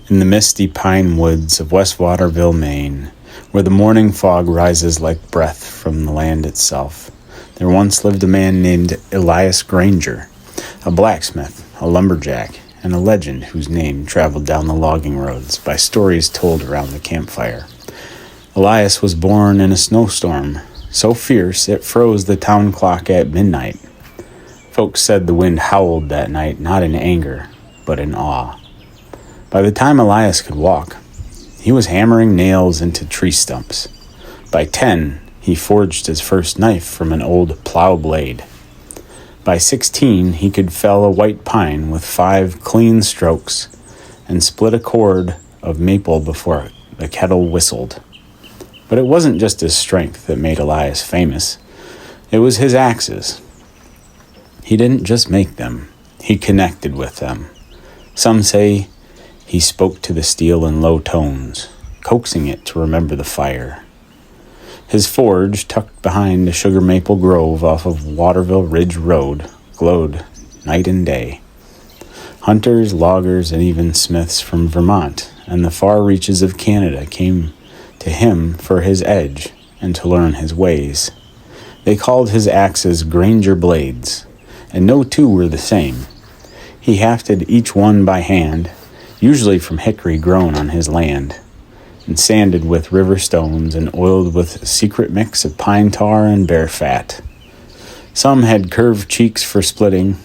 In the misty pine woods of West Waterville, Maine, where the morning fog rises like breath from the land itself, there once lived a man named Elias Grainger, a blacksmith, a lumberjack, and a legend whose name traveled down the logging roads by stories told around the campfire. Elias was born in a snowstorm so fierce it froze the town clock at midnight. Folks said the wind howled that night, not in anger, but in awe. By the time Elias could walk, he was hammering nails into tree stumps. By 10, he forged his first knife from an old plow blade. By 16, he could fell a white pine with 5 clean strokes and split a cord of maple before the kettle whistled. But it wasn't just his strength that made Elias famous. It was his axes. He didn't just make them, he connected with them. Some say he spoke to the steel in low tones, coaxing it to remember the fire. His forge, tucked behind a sugar maple grove off of Waterville Ridge Road, glowed night and day. Hunters, loggers, and even smiths from Vermont and the far reaches of Canada came to him for his edge and to learn his ways. They called his axes Grainger blades, and no two were the same. He hafted each one by hand, usually from hickory grown on his land, and sanded with river stones and oiled with a secret mix of pine tar and bear fat. Some had curved cheeks for splitting,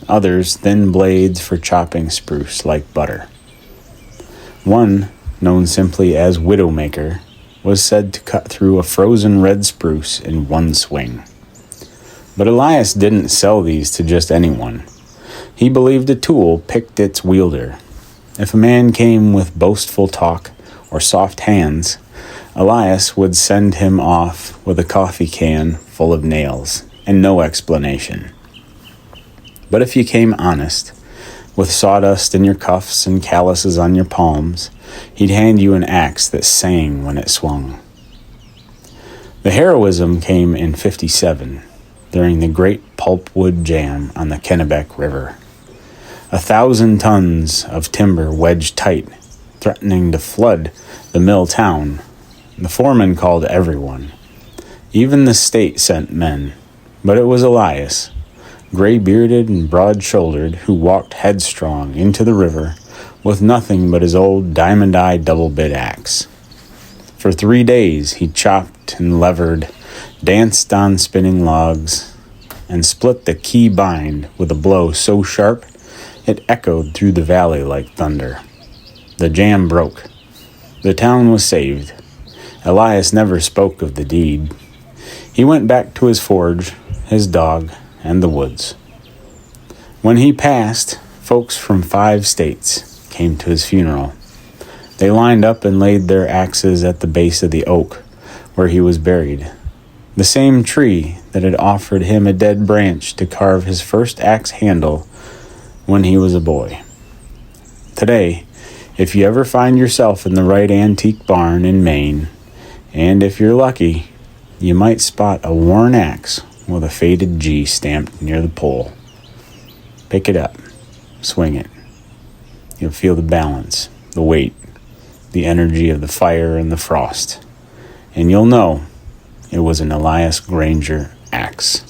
others thin blades for chopping spruce like butter. One, known simply as Widowmaker, was said to cut through a frozen red spruce in one swing. But Elias didn't sell these to just anyone. He believed a tool picked its wielder. If a man came with boastful talk or soft hands, Elias would send him off with a coffee can full of nails and no explanation. But if you came honest, with sawdust in your cuffs and calluses on your palms, he'd hand you an axe that sang when it swung. The heroism came in 57, during the great pulpwood jam on the Kennebec River. 1,000 tons of timber wedged tight, threatening to flood the mill town. The foreman called everyone. Even the state sent men, but it was Elias, gray-bearded and broad-shouldered, who walked headstrong into the river with nothing but his old diamond-eye double-bit axe. For 3 days he chopped and levered, danced on spinning logs, and split the key bind with a blow so sharp it echoed through the valley like thunder. The jam broke. The town was saved. Elias never spoke of the deed. He went back to his forge, his dog, and the woods. When he passed, folks from 5 states came to his funeral. They lined up and laid their axes at the base of the oak where he was buried, the same tree that had offered him a dead branch to carve his first axe handle when he was a boy. Today, if you ever find yourself in the right antique barn in Maine, and if you're lucky, you might spot a worn axe with a faded G stamped near the pole. Pick it up, swing it. You'll feel the balance, the weight, the energy of the fire and the frost, and you'll know it was an Elias Grainger axe.